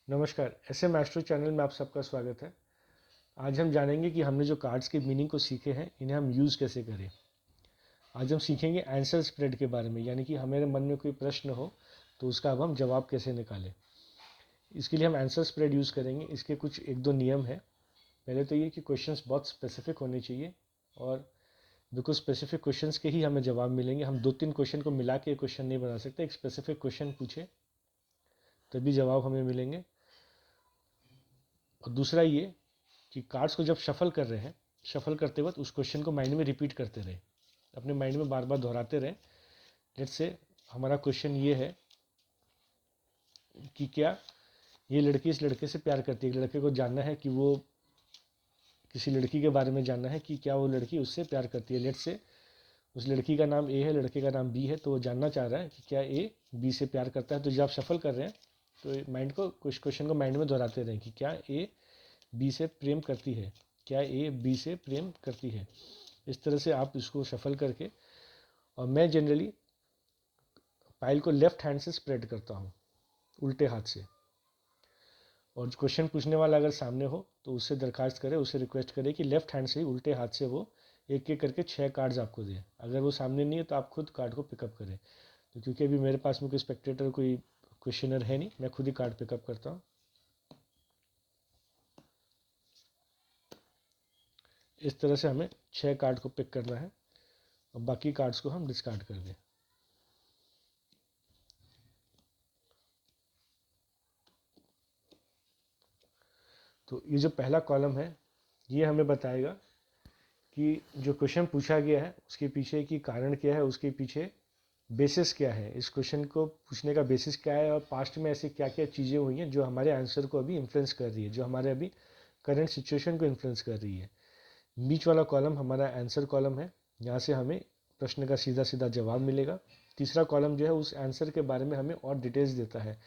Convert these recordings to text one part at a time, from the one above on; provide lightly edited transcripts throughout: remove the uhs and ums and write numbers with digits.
नमस्कार, SM astro channel में आप सबका स्वागत है। आज हम जानेंगे कि हमने जो कार्ड्स के मीनिंग को सीखे हैं, इन्हें हम यूज़ कैसे करें। आज हम सीखेंगे आंसर स्प्रेड के बारे में, यानी कि हमारे मन में कोई प्रश्न हो तो उसका अब हम जवाब कैसे निकालें। इसके लिए हम आंसर स्प्रेड यूज़ करेंगे। इसके कुछ एक दो नियम हैं। पहले तो ये कि क्वेश्चंस बहुत स्पेसिफिक होने चाहिए और बिल्कुल स्पेसिफिक क्वेश्चंस के ही हमें जवाब मिलेंगे। हम 2-3 क्वेश्चन को मिला के क्वेश्चन नहीं बना सकते। एक स्पेसिफिक क्वेश्चन पूछे तभी जवाब हमें मिलेंगे। और दूसरा ये कि कार्ड्स को जब शफल कर रहे हैं, शफल करते वक्त उस क्वेश्चन को माइंड में रिपीट करते रहें, अपने माइंड में बार बार दोहराते रहें। लेट्स से हमारा क्वेश्चन ये है कि क्या ये लड़की इस लड़के से प्यार करती है। लड़के को जानना है कि वो किसी लड़की के बारे में जानना है कि क्या वो लड़की उससे प्यार करती है। लेट्स से उस लड़की का नाम ए है, लड़के का नाम बी है, तो वो जानना चाह रहा है कि क्या ए बी से प्यार करता है। तो जब आप शफल कर रहे हैं तो माइंड को कुछ क्वेश्चन को माइंड में दोहराते रहें कि क्या ए बी से प्रेम करती है, क्या ए बी से प्रेम करती है। इस तरह से आप इसको शफल करके, और मैं जनरली पाइल को लेफ्ट हैंड से स्प्रेड करता हूँ, उल्टे हाथ से। और क्वेश्चन पूछने वाला अगर सामने हो तो उससे दरखास्त करें, उससे रिक्वेस्ट करें कि लेफ्ट हैंड से ही उल्टे हाथ से वो एक एक करके 6 कार्ड्स आपको दें। अगर वो सामने नहीं है तो आप खुद कार्ड को पिकअप करें। तो क्योंकि अभी मेरे पास में कोई स्पेक्टेटर, कोई क्वेश्चनर है नहीं, मैं खुद ही कार्ड पिकअप करता हूँ। इस तरह से हमें 6 कार्ड को पिक करना है और बाकी कार्ड्स को हम डिस्कार्ड कर दें। तो ये जो पहला कॉलम है, ये हमें बताएगा कि जो क्वेश्चन पूछा गया है उसके पीछे की कारण क्या है, उसके पीछे बेसिस क्या है, इस क्वेश्चन को पूछने का बेसिस क्या है, और पास्ट में ऐसी क्या क्या चीज़ें हुई हैं जो हमारे आंसर को अभी इन्फ्लुएंस कर रही है, जो हमारे अभी करंट सिचुएशन को इन्फ्लुएंस कर रही है। बीच वाला कॉलम हमारा आंसर कॉलम है, यहाँ से हमें प्रश्न का सीधा सीधा जवाब मिलेगा। तीसरा कॉलम जो है उस आंसर के बारे में हमें और डिटेल्स देता है,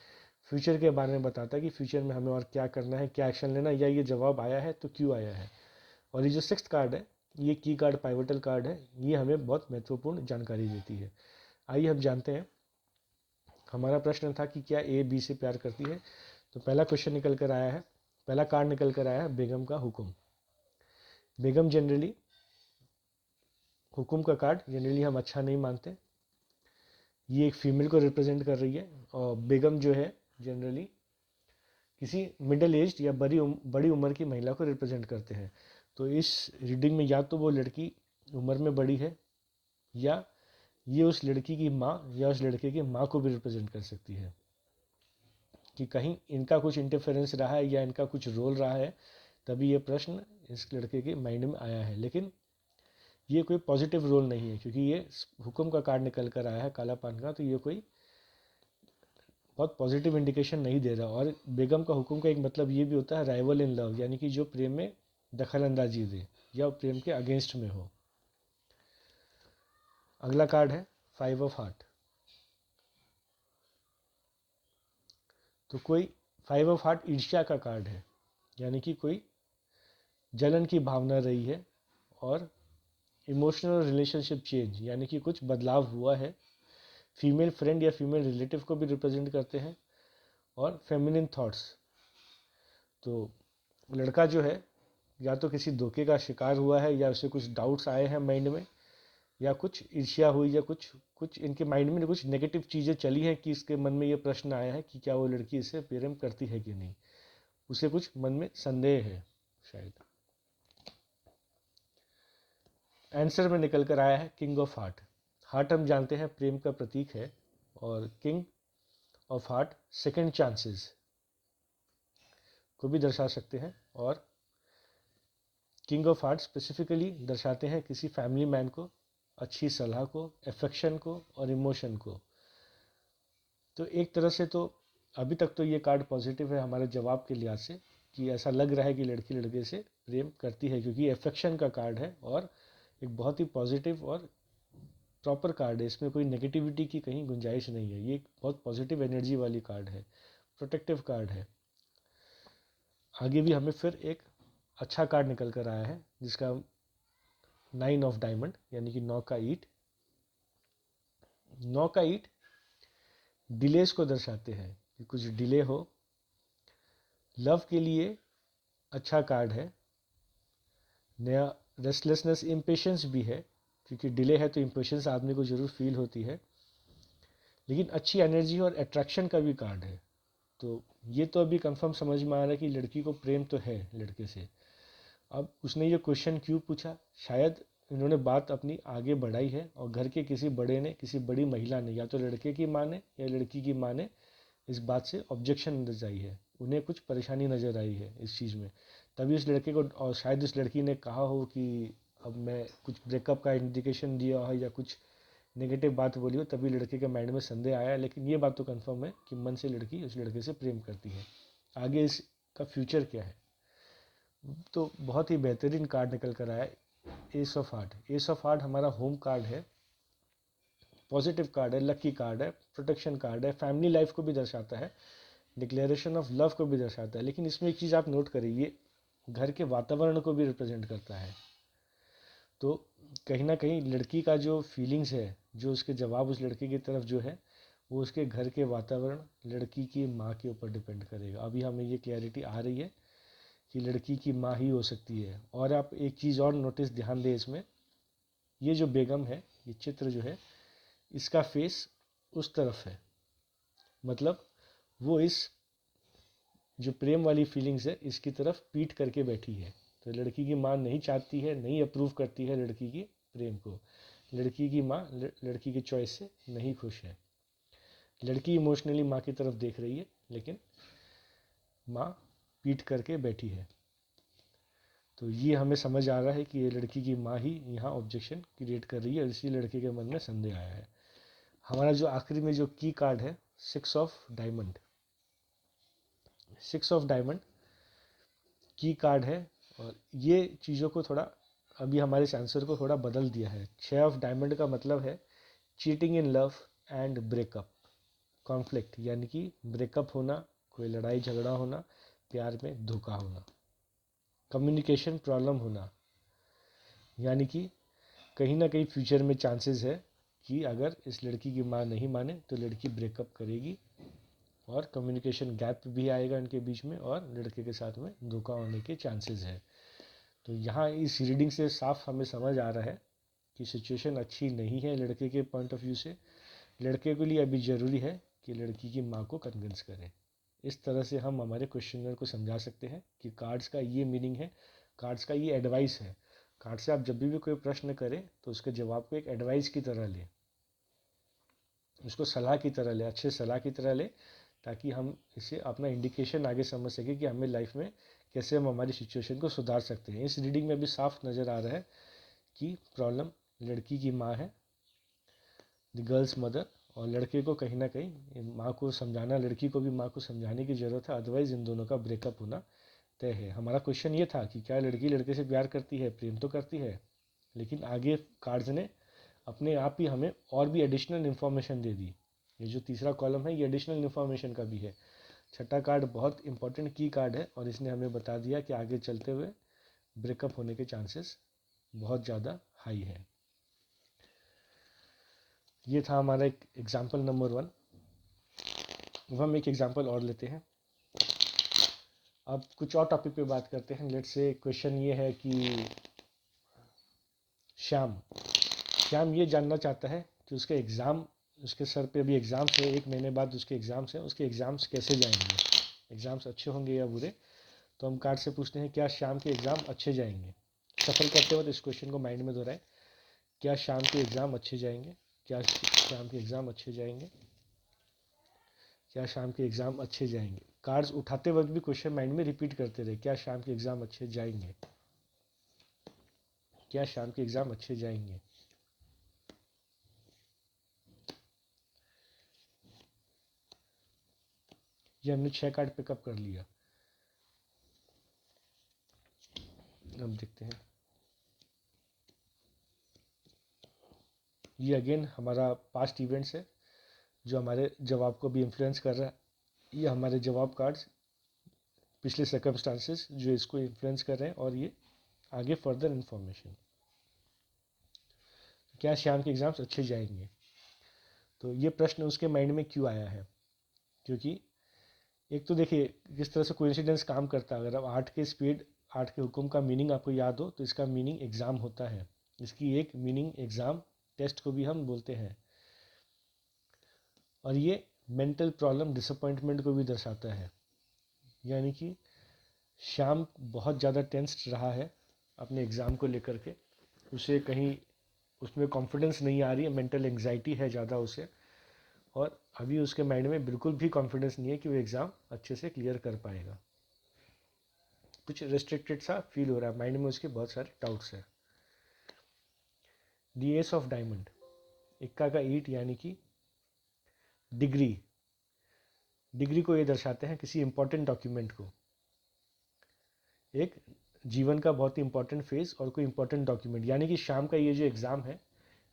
फ्यूचर के बारे में बताता है कि फ्यूचर में हमें और क्या करना है, क्या एक्शन लेना है, या ये जवाब आया है तो क्यों आया है। और ये जो सिक्स्थ कार्ड है, ये की कार्ड, पाइवटल कार्ड है, ये हमें बहुत महत्वपूर्ण जानकारी देती है। आइए हम जानते हैं। हमारा प्रश्न था कि क्या ए बी से प्यार करती है। तो पहला क्वेश्चन निकल कर आया है, पहला कार्ड निकल कर आया है बेगम का हुक्म। बेगम जनरली, हुक्म का कार्ड जनरली हम अच्छा नहीं मानते। ये एक फीमेल को रिप्रेजेंट कर रही है और बेगम जो है जनरली किसी मिडिल एज या बड़ी उम्र की महिला को रिप्रेजेंट करते हैं। तो इस रीडिंग में या तो वो लड़की उम्र में बड़ी है, या ये उस लड़की की माँ या उस लड़के की माँ को भी रिप्रेजेंट कर सकती है, कि कहीं इनका कुछ इंटरफेरेंस रहा है या इनका कुछ रोल रहा है, तभी ये प्रश्न इस लड़के के माइंड में आया है। लेकिन ये कोई पॉजिटिव रोल नहीं है, क्योंकि ये हुक्म का कार्ड निकल कर आया है काला पान का, तो ये कोई बहुत पॉजिटिव इंडिकेशन नहीं दे रहा। और बेगम का हुक्म का एक मतलब ये भी होता है राइवल इन लव, यानी कि जो प्रेम में दखल अंदाजी दे या प्रेम के अगेंस्ट में हो। अगला कार्ड है 5 ऑफ हार्ट। तो कोई 5 ऑफ हार्ट ईर्ष्या का कार्ड है, यानी कि कोई जलन की भावना रही है और इमोशनल रिलेशनशिप चेंज, यानी कि कुछ बदलाव हुआ है। फीमेल फ्रेंड या फीमेल रिलेटिव को भी रिप्रेजेंट करते हैं। और फेमिनिन थॉट्स, तो लड़का जो है या तो किसी धोखे का शिकार हुआ है, या उसे कुछ डाउट्स आए हैं माइंड में, या कुछ ईर्ष्या हुई, या कुछ कुछ इनके माइंड में कुछ नेगेटिव चीज़ें चली हैं कि इसके मन में ये प्रश्न आया है कि क्या वो लड़की इसे प्रेम करती है कि नहीं। उसे कुछ मन में संदेह है शायद। आंसर में निकल कर आया है किंग ऑफ हार्ट। हार्ट हम जानते हैं प्रेम का प्रतीक है, और king of heart second chances को भी दर्शा सकते हैं। और किंग ऑफ हार्ट स्पेसिफिकली दर्शाते हैं किसी फैमिली मैन को, अच्छी सलाह को, अफेक्शन को और इमोशन को। तो एक तरह से तो अभी तक तो ये कार्ड पॉजिटिव है हमारे जवाब के लिहाज से, कि ऐसा लग रहा है कि लड़की लड़के से प्रेम करती है, क्योंकि अफेक्शन का कार्ड है और एक बहुत ही पॉजिटिव और प्रॉपर कार्ड है। इसमें कोई नेगेटिविटी की कहीं गुंजाइश नहीं है। ये एक बहुत पॉजिटिव एनर्जी वाली कार्ड है, प्रोटेक्टिव कार्ड है। आगे भी हमें फिर एक अच्छा कार्ड निकल कर आया है, जिसका 9 ऑफ डायमंड, यानी कि 9 का ईंट। 9 का ईंट डिलेस को दर्शाते हैं कि कुछ डिले हो, लव के लिए अच्छा कार्ड है। नया रेस्टलेसनेस, इम्पेशंस भी है, क्योंकि डिले है तो इम्पेशंस आदमी को ज़रूर फील होती है। लेकिन अच्छी एनर्जी और अट्रैक्शन का भी कार्ड है। तो ये तो अभी कंफर्म समझ में आ रहा है कि लड़की को प्रेम तो है लड़के से। अब उसने ये क्वेश्चन क्यों पूछा, शायद इन्होंने बात अपनी आगे बढ़ाई है और घर के किसी बड़े ने, किसी बड़ी महिला ने, या तो लड़के की माँ ने या लड़की की माँ ने इस बात से ऑब्जेक्शन नजर आई है, उन्हें कुछ परेशानी नज़र आई है इस चीज़ में। तभी उस लड़के को, और शायद उस लड़की ने कहा हो कि अब मैं कुछ ब्रेकअप का इंडिकेशन दिया हो या कुछ नेगेटिव बात बोली हो, तभी लड़के के माइंड में संदेह आया। लेकिन ये बात तो कंफर्म है कि मन से लड़की उस लड़के से प्रेम करती है। आगे इसका फ्यूचर क्या है, तो बहुत ही बेहतरीन कार्ड निकल कर आया, S of heart. S of heart हमारा होम कार्ड है, पॉजिटिव कार्ड है, लकी कार्ड है, प्रोटेक्शन कार्ड है, फैमिली लाइफ को भी दर्शाता है, डिक्लेरेशन ऑफ लव को भी दर्शाता है। लेकिन इसमें एक चीज़ आप नोट करिए, ये घर के वातावरण को भी रिप्रेजेंट करता है। तो कहीं ना कहीं लड़की का जो फीलिंग्स है, जो उसके जवाब उस लड़के की तरफ जो है, वो उसके घर के वातावरण, लड़की की माँ के ऊपर डिपेंड करेगा। अभी हमें ये क्लैरिटी आ रही है कि लड़की की माँ ही हो सकती है। और आप एक चीज़ और नोटिस ध्यान दें इसमें, ये जो बेगम है, ये चित्र जो है, इसका फेस उस तरफ है, मतलब वो इस जो प्रेम वाली फीलिंग्स है इसकी तरफ पीठ करके बैठी है। तो लड़की की माँ नहीं चाहती है, नहीं अप्रूव करती है लड़की की प्रेम को। लड़की की माँ लड़की की चॉइस से नहीं खुश है। लड़की इमोशनली माँ की तरफ देख रही है, लेकिन माँ पीठ करके बैठी है। तो ये हमें समझ आ रहा है कि ये लड़की की माँ ही यहाँ ऑब्जेक्शन क्रिएट कर रही है और इसी लड़के के मन में संदेह आया है। हमारा जो आखिरी में जो की कार्ड है, 6 ऑफ डायमंड। 6 ऑफ डायमंड की कार्ड है, और ये चीज़ों को थोड़ा, अभी हमारे इस आंसर को थोड़ा बदल दिया है। 6 ऑफ डायमंड का मतलब है cheating in love and breakup, conflict, यानी कि ब्रेकअप होना, कोई लड़ाई झगड़ा होना, प्यार में धोखा होना, कम्युनिकेशन प्रॉब्लम होना। यानी कि कहीं ना कहीं फ्यूचर में चांसेस है कि अगर इस लड़की की माँ नहीं माने तो लड़की ब्रेकअप करेगी, और कम्युनिकेशन गैप भी आएगा इनके बीच में, और लड़के के साथ में धोखा होने के चांसेस है। तो यहाँ इस रीडिंग से साफ हमें समझ आ रहा है कि सिचुएशन अच्छी नहीं है लड़के के पॉइंट ऑफ व्यू से। लड़के के लिए अभी ज़रूरी है कि लड़की की माँ को कन्विंस करें। इस तरह से हम हमारे क्वेश्चनर को समझा सकते हैं कि कार्ड्स का ये मीनिंग है, कार्ड्स का ये एडवाइस है। कार्ड से आप जब भी कोई प्रश्न करें तो उसके जवाब को एक एडवाइस की तरह लें, उसको सलाह की तरह लें, अच्छे सलाह की तरह लें, ताकि हम इसे अपना इंडिकेशन आगे समझ सकें कि हमें लाइफ में कैसे हम हमारी सिचुएशन को सुधार सकते हैं। इस रीडिंग में भी साफ नज़र आ रहा है कि प्रॉब्लम लड़की की माँ है, द गर्ल्स मदर, और लड़के को कहीं ना कहीं माँ को समझाना, लड़की को भी माँ को समझाने की ज़रूरत है, अदरवाइज़ इन दोनों का ब्रेकअप होना तय है। हमारा क्वेश्चन ये था कि क्या लड़की लड़के से प्यार करती है, प्रेम तो करती है, लेकिन आगे कार्ड्स ने अपने आप ही हमें और भी एडिशनल इन्फॉर्मेशन दे दी। ये जो तीसरा कॉलम है ये एडिशनल इन्फॉर्मेशन का भी है। छठा कार्ड बहुत इंपॉर्टेंट की कार्ड है, और इसने हमें बता दिया कि आगे चलते हुए ब्रेकअप होने के चांसेस बहुत ज़्यादा हाई है। ये था हमारा एक एग्जाम्पल नंबर 1। अब हम एक एग्जाम्पल और लेते हैं। अब कुछ और टॉपिक पे बात करते हैं। लेट्स से क्वेश्चन ये है कि श्याम श्याम ये जानना चाहता है कि उसके एग्ज़ाम, उसके सर पे अभी एग्ज़ाम्स है, 1 महीने बाद उसके एग्ज़ाम्स हैं, उसके एग्ज़ाम्स कैसे जाएंगे, एग्ज़ाम्स अच्छे होंगे या बुरे। तो हम कार्ड से पूछते हैं क्या शाम के एग्ज़ाम अच्छे जाएंगे। सफल करते वक्त इस क्वेश्चन को माइंड में दोहराएं, क्या शाम के एग्ज़ाम अच्छे जाएंगे, क्या शाम के एग्ज़ाम अच्छे जाएंगे, क्या शाम के एग्ज़ाम अच्छे जाएंगे। कार्ड्स उठाते वक्त भी क्वेश्चन माइंड में रिपीट करते रहे, क्या शाम के एग्ज़ाम अच्छे जाएंगे, क्या शाम के एग्ज़ाम अच्छे जाएंगे। ये हमने 6 कार्ड पिकअप कर लिया। अब देखते हैं, ये अगेन हमारा पास्ट इवेंट्स है जो हमारे जवाब को भी इन्फ्लुएंस कर रहा है। ये हमारे जवाब कार्ड्स पिछले सर्कमस्टांसेस जो इसको इन्फ्लुएंस कर रहे हैं, और ये आगे फर्दर इन्फॉर्मेशन। क्या श्याम के एग्ज़ाम्स अच्छे जाएंगे, तो ये प्रश्न उसके माइंड में क्यों आया है, क्योंकि एक तो देखिए किस तरह से कोइंसिडेंस काम करता है। अगर आप 8 के स्पीड, 8 के हुक्म का मीनिंग आपको याद हो तो इसका मीनिंग एग्ज़ाम होता है। इसकी एक मीनिंग एग्ज़ाम, टेस्ट को भी हम बोलते हैं। और ये मेंटल प्रॉब्लम, डिसअपॉइंटमेंट को भी दर्शाता है। यानी कि श्याम बहुत ज़्यादा टेंस्ड रहा है अपने एग्ज़ाम को लेकर के, उसे कहीं उसमें कॉन्फिडेंस नहीं आ रही है, मेंटल एंग्जाइटी है ज़्यादा उसे, और अभी उसके माइंड में बिल्कुल भी कॉन्फिडेंस नहीं है कि वो एग्ज़ाम अच्छे से क्लियर कर पाएगा। कुछ रेस्ट्रिक्टेड सा फील हो रहा है, माइंड में उसके बहुत सारे डाउट्स हैं। दी एस ऑफ डायमंड, इक्का का ईट यानी कि डिग्री। डिग्री को ये दर्शाते हैं किसी इंपॉर्टेंट डॉक्यूमेंट को, एक जीवन का बहुत ही इंपॉर्टेंट फेज और कोई इंपॉर्टेंट डॉक्यूमेंट। यानी कि शाम का ये जो एग्ज़ाम है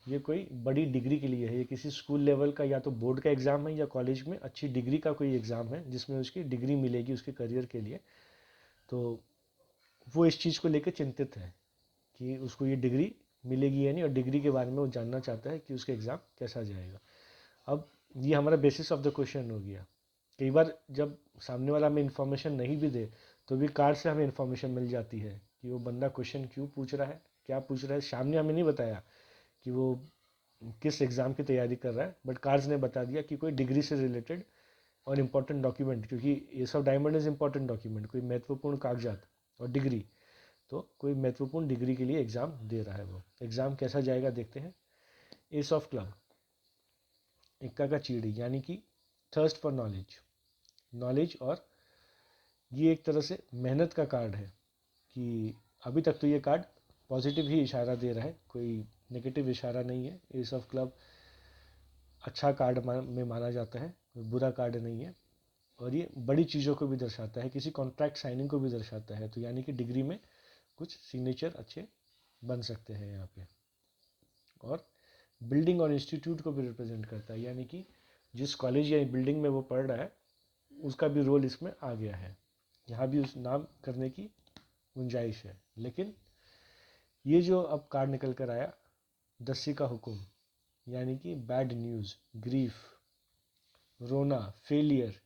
ये कोई बड़ी डिग्री के लिए है, ये किसी स्कूल लेवल का या तो बोर्ड का एग्ज़ाम है या कॉलेज में अच्छी डिग्री का कोई एग्ज़ाम है जिसमें उसकी डिग्री मिलेगी उसके करियर के लिए। तो वो इस चीज़ को लेकर चिंतित है कि उसको ये डिग्री मिलेगी या नहीं, और डिग्री के बारे में वो जानना चाहता है कि उसका एग्ज़ाम कैसा जाएगा। अब ये हमारा बेसिस ऑफ द क्वेश्चन हो गया। कई बार जब सामने वाला हमें इन्फॉर्मेशन नहीं भी दे तो भी कार्ड से हमें इन्फॉर्मेशन मिल जाती है कि वो बंदा क्वेश्चन क्यों पूछ रहा है, क्या पूछ रहा है। सामने हमें नहीं बताया कि वो किस एग्ज़ाम की तैयारी कर रहा है, बट कार्ड्स ने बता दिया कि कोई डिग्री से रिलेटेड और इम्पोर्टेंट डॉक्यूमेंट, क्योंकि S of diamond is important document, कोई महत्वपूर्ण कागजात और डिग्री, तो कोई महत्वपूर्ण डिग्री के लिए एग्ज़ाम दे रहा है। वो एग्ज़ाम कैसा जाएगा देखते हैं। एस ऑफ क्लब, इक्का का चीड़ी यानी कि थर्स्ट फॉर नॉलेज, नॉलेज। और ये एक तरह से मेहनत का कार्ड है कि अभी तक तो ये कार्ड पॉजिटिव ही इशारा दे रहा है, कोई नेगेटिव इशारा नहीं है। एस ऑफ क्लब अच्छा कार्ड में माना जाता है, कोई बुरा कार्ड नहीं है। और ये बड़ी चीज़ों को भी दर्शाता है, किसी कॉन्ट्रैक्ट साइनिंग को भी दर्शाता है। तो यानी कि डिग्री में कुछ सिग्नेचर अच्छे बन सकते हैं यहाँ पे। और बिल्डिंग और इंस्टीट्यूट को भी रिप्रेजेंट करता है, यानी कि जिस कॉलेज या बिल्डिंग में वो पढ़ रहा है उसका भी रोल इसमें आ गया है। यहाँ भी उस नाम करने की गुंजाइश है। लेकिन ये जो अब कार्ड निकल कर आया, दस्सी का हुक्म, यानी कि बैड न्यूज़, ग्रीफ, रोना, फेलियर,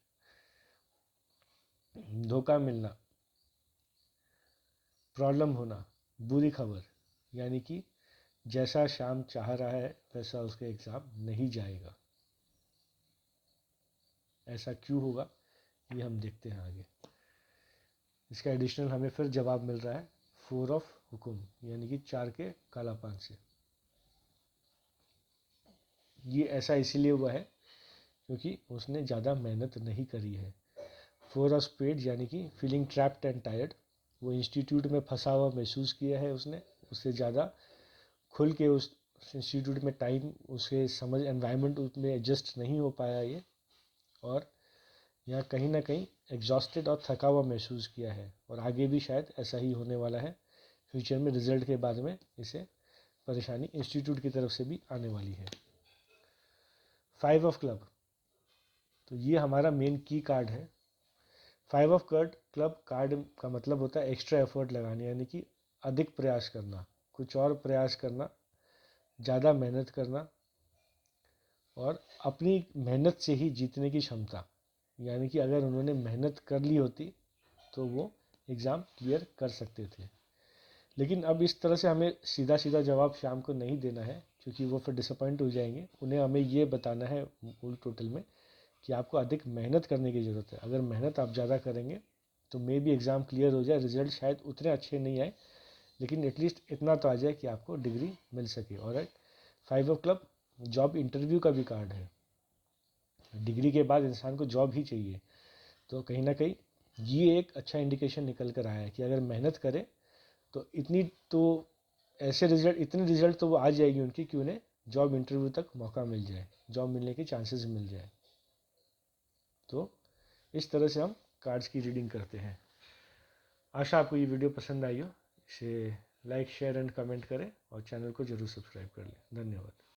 धोखा मिलना, प्रॉब्लम होना, बुरी खबर। यानी कि जैसा शाम चाह रहा है वैसा उसका एग्ज़ाम नहीं जाएगा। ऐसा क्यों होगा ये हम देखते हैं आगे। इसका एडिशनल हमें फिर जवाब मिल रहा है 4 ऑफ हुकुम, यानी कि 4 के कालापान से। ये ऐसा इसीलिए हुआ है क्योंकि उसने ज़्यादा मेहनत नहीं करी है। 4 ऑफ स्पेड यानी कि फीलिंग ट्रैप्ड एंड टायर्ड, वो इंस्टीट्यूट में फंसा हुआ महसूस किया है उसने, उससे ज़्यादा खुल के उस इंस्टीट्यूट में टाइम, उसके समझ, एनवायरनमेंट उसमें एडजस्ट नहीं हो पाया ये। और यहाँ कहीं ना कहीं एग्जॉस्टेड और थका हुआ महसूस किया है, और आगे भी शायद ऐसा ही होने वाला है। फ्यूचर में रिजल्ट के बाद में इसे परेशानी इंस्टीट्यूट की तरफ से भी आने वाली है। 5 ऑफ क्लब, तो ये हमारा मेन की कार्ड है। 5 ऑफ क्लब कार्ड का मतलब होता है एक्स्ट्रा एफर्ट लगाने, यानी कि अधिक प्रयास करना, कुछ और प्रयास करना, ज़्यादा मेहनत करना, और अपनी मेहनत से ही जीतने की क्षमता। यानी कि अगर उन्होंने मेहनत कर ली होती तो वो एग्ज़ाम क्लियर कर सकते थे। लेकिन अब इस तरह से हमें सीधा सीधा जवाब शाम को नहीं देना है, क्योंकि वो फिर डिसअपॉइंट हो जाएंगे। उन्हें हमें ये बताना है फुल टोटल में कि आपको अधिक मेहनत करने की ज़रूरत है। अगर मेहनत आप ज़्यादा करेंगे तो मे भी एग्ज़ाम क्लियर हो जाए, रिजल्ट शायद उतने अच्छे नहीं आए लेकिन एटलीस्ट इतना तो आ जाए कि आपको डिग्री मिल सके। और 5 ऑफ क्लब जॉब इंटरव्यू का भी कार्ड है। डिग्री के बाद इंसान को जॉब ही चाहिए, तो कहीं ना कहीं ये एक अच्छा इंडिकेशन निकल कर आया है कि अगर मेहनत करे तो इतनी तो ऐसे रिजल्ट, इतने रिजल्ट तो वो आ जाएगी उनकी कि उन्हें जॉब इंटरव्यू तक मौका मिल जाए, जॉब मिलने के चांसेस मिल जाए। तो इस तरह से हम कार्ड्स की रीडिंग करते हैं। आशा आपको ये वीडियो पसंद आई हो। इसे लाइक, शेयर एंड कमेंट करें और चैनल को जरूर सब्सक्राइब कर लें। धन्यवाद।